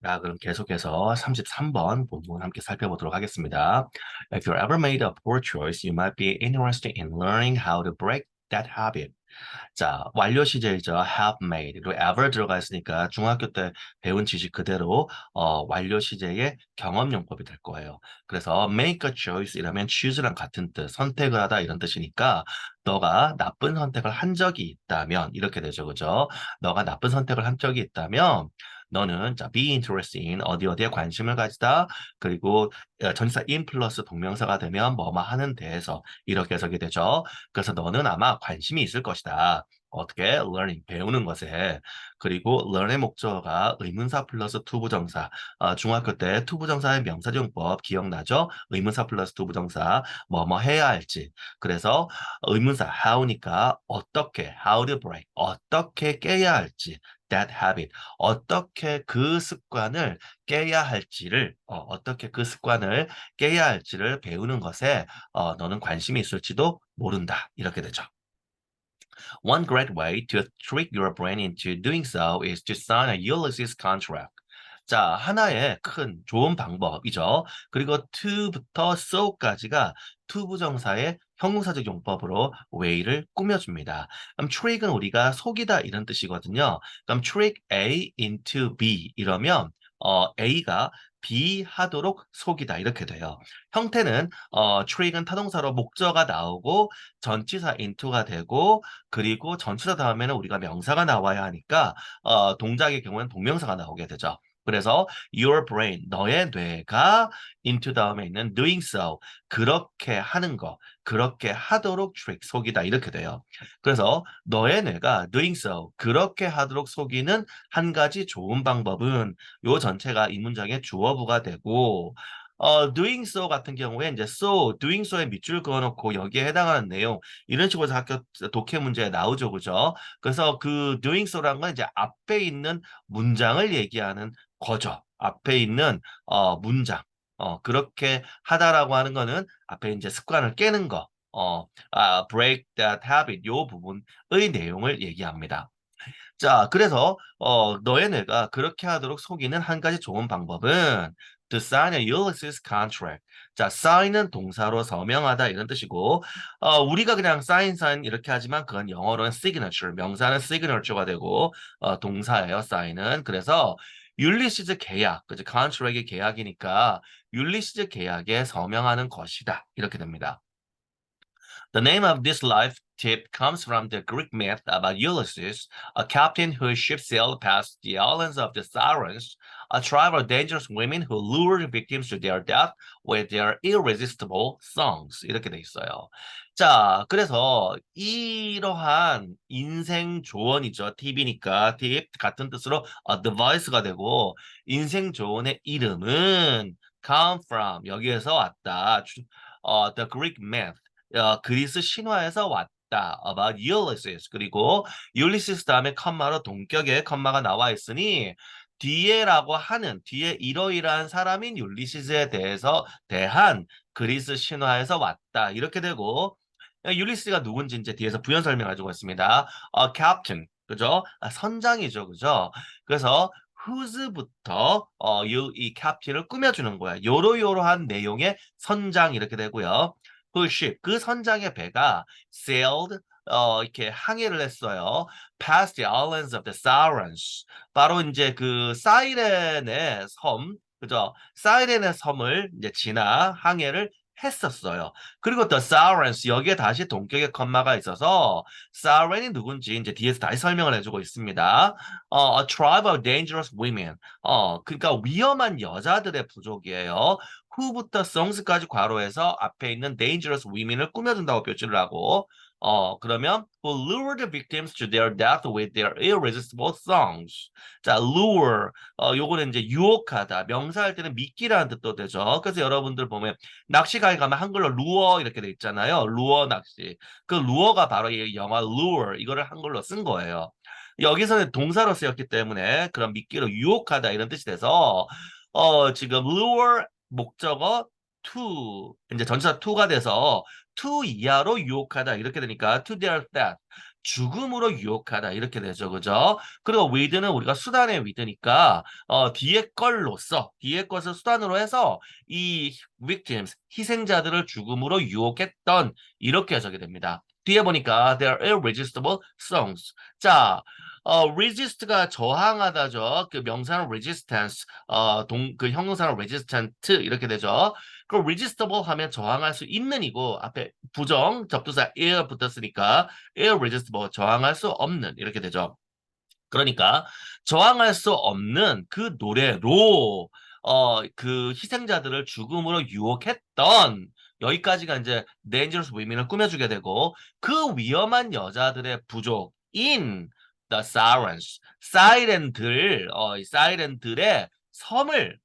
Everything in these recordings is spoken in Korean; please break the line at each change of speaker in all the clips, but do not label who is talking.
자, 그럼 계속해서 33번 본문 함께 살펴보도록 하겠습니다. If you ever made a poor choice, you might be interested in learning how to break that habit. 자, 완료 시제이죠. have made. 그리고 ever 들어가 있으니까 중학교 때 배운 지식 그대로 완료 시제의 경험 용법이 될 거예요. 그래서 make a choice 이라면 choose랑 같은 뜻, 선택을 하다 이런 뜻이니까 너가 나쁜 선택을 한 적이 있다면 이렇게 되죠. 그죠? 너가 나쁜 선택을 한 적이 있다면 너는 자, be interested in 어디 어디에 관심을 가지다 그리고 전치사 in 플러스 동명사가 되면 뭐뭐 하는 데에서 이렇게 해석이 되죠. 그래서 너는 아마 관심이 있을 것이다. 어떻게 learning 배우는 것에 그리고 learn의 목적어가 의문사 플러스 투부정사 중학교 때 투부정사의 명사용법 기억나죠? 의문사 플러스 투부정사 뭐뭐 해야 할지 그래서 의문사 how니까 어떻게 how to break 어떻게 깨야 할지 that habit 어떻게 그 습관을 깨야 할지를 어떻게 그 습관을 깨야 할지를 배우는 것에 너는 관심이 있을지도 모른다. 이렇게 되죠. One great way to trick your brain into doing so is to sign a Ulysses contract. 자, 하나의 큰 좋은 방법이죠. 그리고 to부터 so까지가 투부정사의 형용사적 용법으로 way를 꾸며줍니다. 그럼 trick은 우리가 속이다 이런 뜻이거든요. 그럼 trick A into B 이러면 A가 B 하도록 속이다 이렇게 돼요. 형태는 trick은 타동사로 목적어가 나오고 전치사 into가 되고 그리고 전치사 다음에는 우리가 명사가 나와야 하니까 동작의 경우는 동명사가 나오게 되죠. 그래서 your brain, 너의 뇌가 into 다음에 있는 doing so, 그렇게 하는 거, 그렇게 하도록 trick, 속이다 이렇게 돼요. 그래서 너의 뇌가 doing so, 그렇게 하도록 속이는 한 가지 좋은 방법은 요 전체가 이 문장의 주어부가 되고 doing so 같은 경우에 이제 so, doing so에 밑줄 그어놓고 여기에 해당하는 내용 이런 식으로 해서 학교 독해 문제에 나오죠, 그죠? 그래서 그 doing so라는 건 이제 앞에 있는 문장을 얘기하는 거죠. 앞에 있는 문장. 그렇게 하다라고 하는 거는 앞에 이제 습관을 깨는 거. break that habit 요 부분의 내용을 얘기합니다. 자, 그래서 너의 뇌가 그렇게 하도록 속이는 한 가지 좋은 방법은 to sign a Ulysses contract. 자, sign은 동사로 서명하다 이런 뜻이고 우리가 그냥 sign 이렇게 하지만 그건 영어로는 signature, 명사는 signature가 되고 동사예요, sign은. 그래서 율리시즈 계약, 그죠? contract이 계약이니까 율리시즈 계약에 서명하는 것이다. 이렇게 됩니다. The name of this life tip comes from the Greek myth about Ulysses, a captain whose ship sailed past the islands of the Sirens, a tribe of dangerous women who lured victims to their death with their irresistible songs. 이렇게 돼 있어요. 자, 그래서 이러한 인생 조언이죠. 팁이니까 팁 같은 뜻으로 advice가 되고 인생 조언의 이름은 come from 여기에서 왔다. The Greek myth 그리스 신화에서 왔다. About Ulysses. 그리고 Ulysses 다음에 컴마로 동격의 컴마가 나와 있으니 뒤에라고 하는 뒤에 이러이러한 사람인 율리시스에 대한 그리스 신화에서 왔다. 이렇게 되고 율리시스가 누군지 이제 뒤에서 부연 설명해주고 있습니다. captain. 그죠? 선장이죠. 그죠? 그래서 whose부터 이 captain을 꾸며주는 거야. 요러요러한 내용의 선장 이렇게 되고요. 그 ship, 그 선장의 배가 sailed 이렇게 항해를 했어요. Past the islands of the Sirens. 바로 이제 그 사이렌의 섬, 그죠? 사이렌의 섬을 이제 지나 항해를 했었어요. 그리고 the Sirens 여기에 다시 동격의 컴마가 있어서 사이렌이 누군지 이제 뒤에서 다시 설명을 해주고 있습니다. a tribe of dangerous women. 그러니까 위험한 여자들의 부족이에요. who부터 songs까지 괄호해서 앞에 있는 dangerous women을 꾸며준다고 표시를 하고 그러면 who lured victims to their death with their irresistible songs. 자, lure 요거는 이제 유혹하다. 명사할 때는 미끼라는 뜻도 되죠. 그래서 여러분들 보면 낚시 가게 가면 한글로 루어 이렇게 돼 있잖아요. 루어 낚시. 그 루어가 바로 이 영화 lure 이거를 한글로 쓴 거예요. 여기서는 동사로 쓰였기 때문에 그런 미끼로 유혹하다 이런 뜻이 돼서 지금 lure 목적어 to 이제 전치사 to가 돼서 to 이하로 유혹하다 이렇게 되니까 to their death 죽음으로 유혹하다 이렇게 되죠. 그죠? 그리고 with는 우리가 수단의 with니까 뒤에 걸로써 뒤에 것을 수단으로 해서 이 victims 희생자들을 죽음으로 유혹했던 이렇게 해석이 됩니다. 뒤에 보니까 they are irresistible songs. 자, resist가 저항하다죠. 그 명사는 resistance, 그 형용사는 resistant 이렇게 되죠. 그럼 resistible 하면 저항할 수 있는이고 앞에 부정 접두사 ir 붙었으니까 irresistible 저항할 수 없는 이렇게 되죠. 그러니까 저항할 수 없는 그 노래로 그 희생자들을 죽음으로 유혹했던 여기까지가 이제 dangerous women을 꾸며주게 되고 그 위험한 여자들의 부족인 the sirens, 사이렌들, 이 사이렌들의 섬을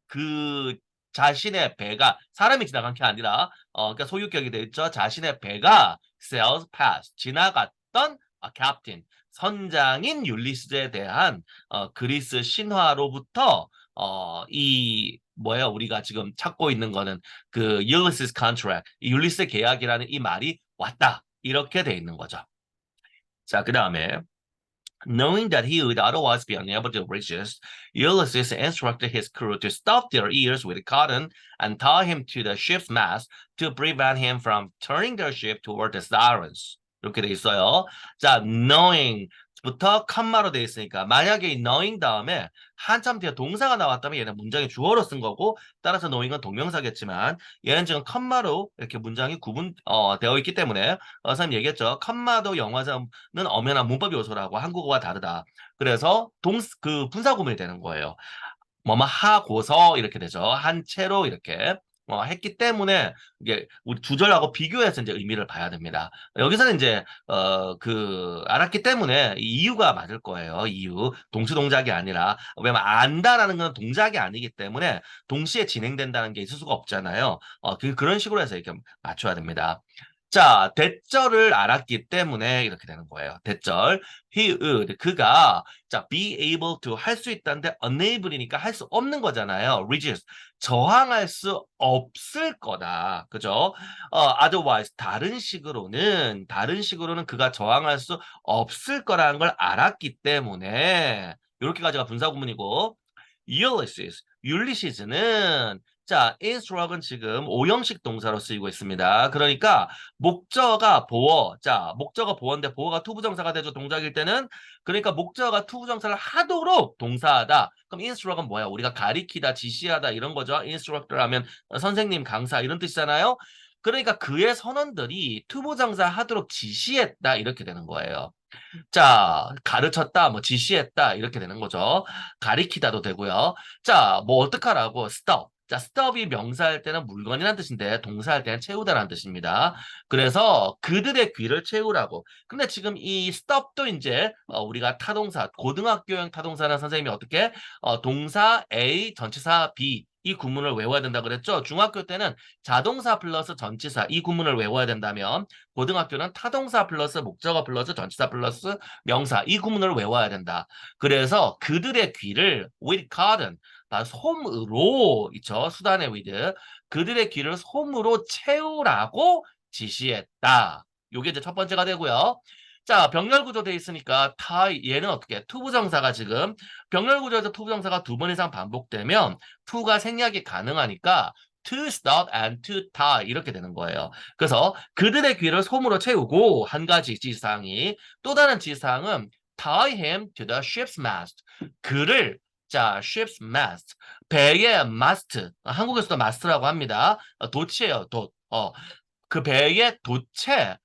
그 자신의 배가 사람이 지나간 게 아니라 그러니까 소유격이 되어 있죠. 자신의 배가 sails past 지나갔던 captain 선장인 율리스에 대한 그리스 신화로부터 이 뭐야 우리가 지금 찾고 있는 거는 그 Ulysses contract, 율리스 계약이라는 이 말이 왔다 이렇게 돼 있는 거죠. 자, 그 다음에 knowing that he would otherwise be unable to resist, Ulysses instructed his crew to stop their ears with cotton and tie him to the ship's mast to prevent him from turning their ship toward the Sirens. 이렇게 돼 있어요. 자, knowing부터 컴마로 돼 있으니까 만약에 이 knowing 다음에 한참 뒤에 동사가 나왔다면 얘는 문장이 주어로 쓴 거고 따라서 knowing은 동명사겠지만 얘는 지금 컴마로 이렇게 문장이 되어 있기 때문에 선생님 얘기했죠. 컴마도 영어에서는 엄연한 문법 요소라고 한국어와 다르다. 그래서 그 분사구문이 되는 거예요. 뭐뭐 하고서 이렇게 되죠. 한 채로 이렇게 했기 때문에 이게 우리 두 절하고 비교해서 이제 의미를 봐야 됩니다. 여기서는 이제 알았기 때문에 이 이유가 맞을 거예요. 이유 동시 동작이 아니라 왜냐면 안다라는 건 동작이 아니기 때문에 동시에 진행된다는 게 있을 수가 없잖아요. 그런 식으로 해서 이렇게 맞춰야 됩니다. 자, 대절을 알았기 때문에 이렇게 되는 거예요. 대절. He would. 그가 자, be able to 할 수 있다는데 unable이니까 할 수 없는 거잖아요. resist. 저항할 수 없을 거다. 그죠? otherwise 다른 식으로는 그가 저항할 수 없을 거라는 걸 알았기 때문에 이렇게까지가 분사구문이고 율리시즈는 자, instruct은 지금 오형식 동사로 쓰이고 있습니다. 그러니까 목적어가 보어. 자, 목적어 보어인데 보어가 투부정사가 되죠. 동작일 때는. 그러니까 목적어가 투부정사를 하도록 동사하다. 그럼 instruct은 뭐야? 우리가 가리키다, 지시하다 이런 거죠. instructor 하면 선생님, 강사 이런 뜻이잖아요. 그러니까 그의 선원들이 투부정사 하도록 지시했다 이렇게 되는 거예요. 자, 가르쳤다, 뭐 지시했다 이렇게 되는 거죠. 가리키다도 되고요. 자, 뭐 어떡하라고 stop. 자, stop이 명사할 때는 물건이라는 뜻인데 동사할 때는 채우다라는 뜻입니다. 그래서 그들의 귀를 채우라고. 근데 지금 이 stop도 이제 우리가 타동사, 고등학교형 타동사는 선생님이 어떻게 동사 A, 전치사 B 이 구문을 외워야 된다 그랬죠. 중학교 때는 자동사 플러스 전치사 이 구문을 외워야 된다면 고등학교는 타동사 플러스 목적어 플러스 전치사 플러스 명사 이 구문을 외워야 된다. 그래서 그들의 귀를 with cotton 솜으로 있죠. 수단의 with 그들의 귀를 솜으로 채우라고 지시했다. 요게 이제 첫 번째가 되고요. 자, 병렬 구조 돼 있으니까 얘는 어떻게 투부정사가 지금 병렬 구조에서 투부정사가 두 번 이상 반복되면 to가 생략이 가능하니까 to stop and to tie 이렇게 되는 거예요. 그래서 그들의 귀를 솜으로 채우고 한 가지 지시사항이 또 다른 지시사항은 tie him to the ship's mast 그를 자 ship's mast 배의 mast 한국에서도 마스트라고 합니다. 돛이에요. 돛. 그 배의 돛에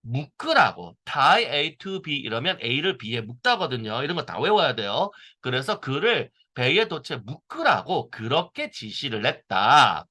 묶으라고 tie A to B 이러면 A를 B에 묶다거든요. 이런 거 다 외워야 돼요. 그래서 그를 배의 돛에 묶으라고 그렇게 지시를 했다.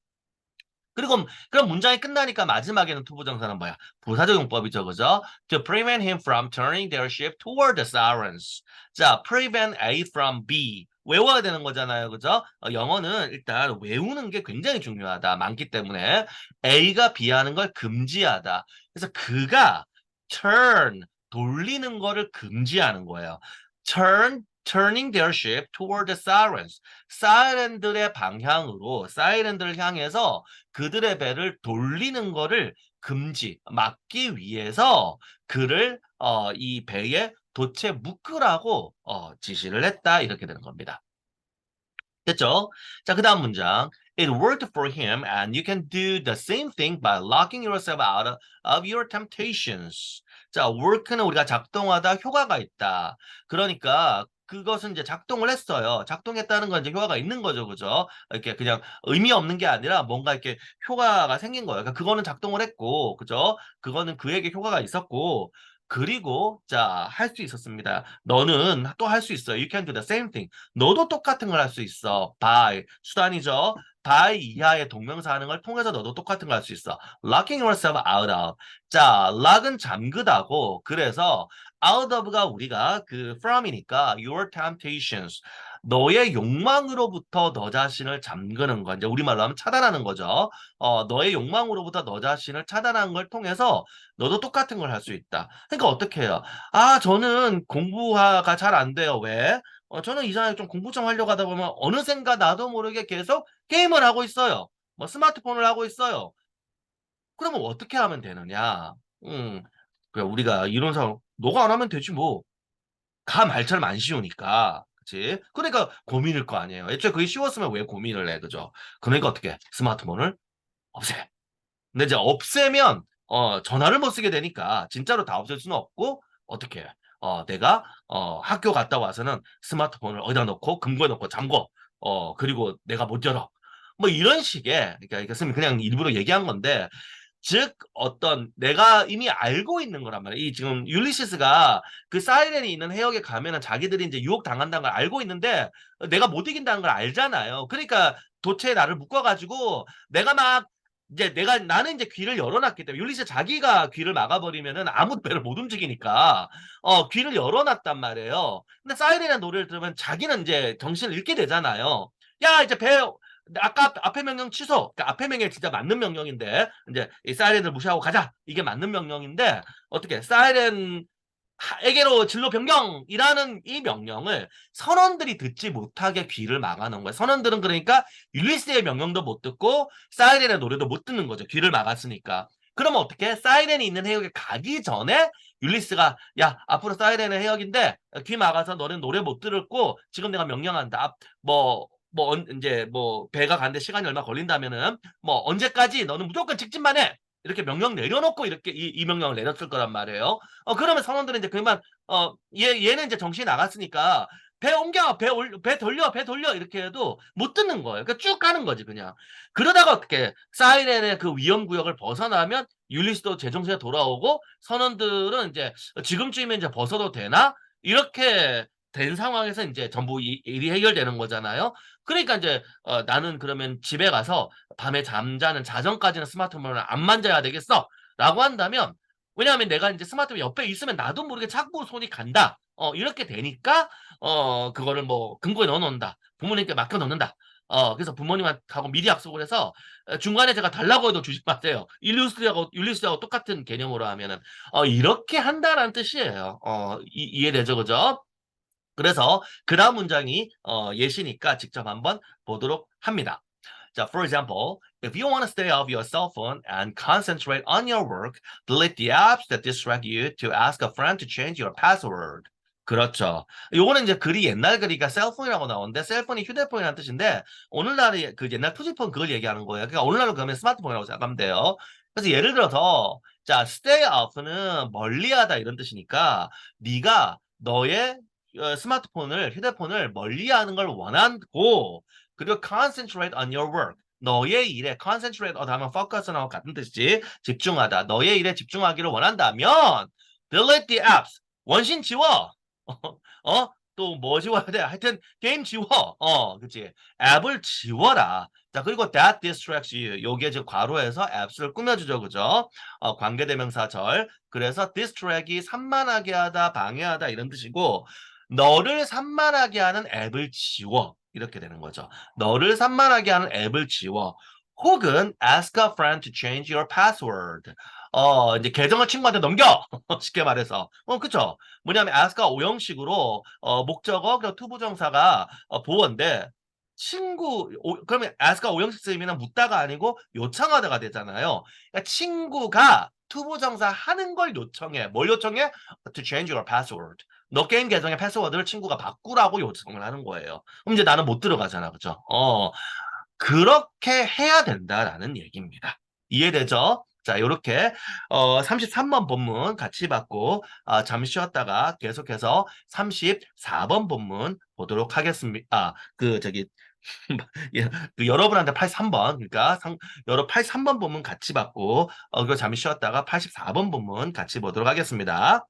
그리고 그럼 문장이 끝나니까 마지막에는 투부정사는 뭐야? 부사적용법이죠, 그죠? To prevent him from turning their ship toward the sirens. 자, prevent A from B. 외워야 되는 거잖아요, 그죠? 영어는 일단 외우는 게 굉장히 중요하다. 많기 때문에 A가 B 하는 걸 금지하다. 그래서 그가 turn 돌리는 거를 금지하는 거예요. turning their ship toward the sirens. 사이렌들의 방향으로 사이렌들을 향해서 그들의 배를 돌리는 거를 금지, 막기 위해서 그를 이 배에 돛에 묶으라고 지시를 했다. 이렇게 되는 겁니다. 됐죠? 자, 그 다음 문장. It worked for him and you can do the same thing by locking yourself out of your temptations. 자, work는 우리가 작동하다 효과가 있다. 그러니까 그것은 이제 작동을 했어요. 작동했다는 건 이제 효과가 있는 거죠. 그죠? 이렇게 그냥 의미 없는 게 아니라 뭔가 이렇게 효과가 생긴 거예요. 그러니까 그거는 작동을 했고, 그죠? 그거는 그에게 효과가 있었고, 그리고 자, 할 수 있었습니다. 너는 또 할 수 있어요. You can do the same thing. 너도 똑같은 걸 할 수 있어. by 수단이죠. by 이하의 동명사 하는 걸 통해서 너도 똑같은 걸 할 수 있어. locking yourself out of. 자, lock은 잠그다고. 그래서 out of가 우리가 그 from이니까 your temptations. 너의 욕망으로부터 너 자신을 잠그는 거. 이제 우리말로 하면 차단하는 거죠. 너의 욕망으로부터 너 자신을 차단하는 걸 통해서 너도 똑같은 걸 할 수 있다. 그러니까 어떻게 해요? 아, 저는 공부가 잘 안 돼요. 왜? 저는 이상하게 좀 공부 좀 하려고 하다 보면 어느샌가 나도 모르게 계속 게임을 하고 있어요. 뭐 스마트폰을 하고 있어요. 그러면 어떻게 하면 되느냐? 음, 그래 우리가 이런 상황 너가 안 하면 되지 뭐. 가 말처럼 안 쉬우니까. 그치? 그러니까 고민일 거 아니에요. 애초에 그게 쉬웠으면 왜 고민을 해, 그죠? 그러니까 어떻게 해? 스마트폰을 없애. 근데 이제 없애면 전화를 못 쓰게 되니까 진짜로 다 없앨 수는 없고 어떻게 해? 내가 학교 갔다 와서는 스마트폰을 어디다 놓고 금고에 놓고 잠궈. 그리고 내가 못 열어. 뭐 이런 식의 그러니까 이것은 그냥 일부러 얘기한 건데 즉 어떤 내가 이미 알고 있는 거란 말이야. 이 지금 율리시스가 그 사이렌이 있는 해역에 가면은 자기들이 이제 유혹 당한다는 걸 알고 있는데 내가 못 이긴다는 걸 알잖아요. 그러니까 도체에 나를 묶어가지고 내가 막 이제 나는 이제 귀를 열어놨기 때문에 율리시스 자기가 귀를 막아버리면은 아무 배를 못 움직이니까 귀를 열어놨단 말이에요. 근데 사이렌의 노래를 들으면 자기는 이제 정신을 잃게 되잖아요. 야 이제 배 아까 앞에 명령 취소. 그러니까 앞에 명령이 진짜 맞는 명령인데 이제 이 사이렌을 무시하고 가자. 이게 맞는 명령인데 어떻게 사이렌에게로 진로 변경이라는 이 명령을 선원들이 듣지 못하게 귀를 막아놓은 거예요. 선원들은 그러니까 율리스의 명령도 못 듣고 사이렌의 노래도 못 듣는 거죠. 귀를 막았으니까. 그러면 어떻게 사이렌이 있는 해역에 가기 전에 율리스가 야 앞으로 사이렌의 해역인데 귀 막아서 너는 노래 못 들었고 지금 내가 명령한다. 이제 뭐 배가 가는데 시간이 얼마 걸린다면은 뭐 언제까지 너는 무조건 직진만 해. 이렇게 명령 내려놓고 이렇게 이 명령을 내렸을 거란 말이에요. 그러면 선원들은 이제 그만 얘는 이제 정신이 나갔으니까 배 옮겨 배 돌려 이렇게 해도 못 듣는 거예요. 그러니까 쭉 가는 거지 그냥. 그러다가 어떻게 사이렌의 그 위험 구역을 벗어나면 율리스도 제정신에 돌아오고 선원들은 이제 지금쯤이면 이제 벗어도 되나 이렇게 된 상황에서 이제 전부 일이 해결되는 거잖아요. 그러니까 이제 나는 그러면 집에 가서 밤에 잠자는 자정까지는 스마트폰을 안 만져야 되겠어. 라고 한다면 왜냐하면 내가 이제 스마트폰 옆에 있으면 나도 모르게 자꾸 손이 간다. 이렇게 되니까 그거를 뭐 금고에 넣어 놓는다. 부모님께 맡겨 놓는다. 그래서 부모님하고 미리 약속을 해서 중간에 제가 달라고 해도 주지 마세요. 율리스하고 똑같은 개념으로 하면은 이렇게 한다라는 뜻이에요. 이해되죠, 그죠? 그래서 그 다음 문장이 예시니까 직접 한번 보도록 합니다. 자, for example, if you want to stay off your cell phone and concentrate on your work, delete the apps that distract you to ask a friend to change your password. 그렇죠. 요거는 이제 글이 옛날 글이니까 셀폰이라고 나오는데 셀폰이 휴대폰이라는 뜻인데 오늘날의 그 옛날 투지폰 그걸 얘기하는 거예요. 그러니까 오늘날로 그러면 스마트폰이라고 생각하면 돼요. 그래서 예를 들어서 자, stay off는 멀리하다 이런 뜻이니까 네가 너의 휴대폰을 멀리하는 걸 원하고 그리고 concentrate on your work. 너의 일에 concentrate 하면 focus하고 같은 뜻이지. 집중하다. 너의 일에 집중하기를 원한다면 delete the apps. 원신 지워. 또 뭐 지워야 돼? 하여튼 게임 지워. 그치. 앱을 지워라. 자, 그리고 that distracts you. 요게 지금 괄호에서 앱스를 꾸며주죠. 그죠? 관계대명사절. 그래서 distract이 산만하게 하다, 방해하다 이런 뜻이고 너를 산만하게 하는 앱을 지워. 이렇게 되는 거죠. 너를 산만하게 하는 앱을 지워. 혹은 ask a friend to change your password. 이제 계정을 친구한테 넘겨. 쉽게 말해서. 그쵸. 뭐냐면 ask가 오형식으로 목적어, 그리고 투부정사가 보어인데 그러면 ask가 오형식 쓰이면 묻다가 아니고 요청하다가 되잖아요. 그러니까 친구가 투부정사 하는 걸 요청해. 뭘 요청해? To change your password. 너 게임 계정의 패스워드를 친구가 바꾸라고 요청을 하는 거예요. 그럼 이제 나는 못 들어가잖아. 그죠? 그렇게 해야 된다라는 얘기입니다. 이해되죠? 자, 요렇게 33번 본문 같이 받고 잠시 쉬었다가 계속해서 34번 본문 보도록 하겠습니다. 예, 여러분한테 83번, 그러니까 83번 본문 같이 받고 그거 잠시 쉬었다가 84번 본문 같이 보도록 하겠습니다.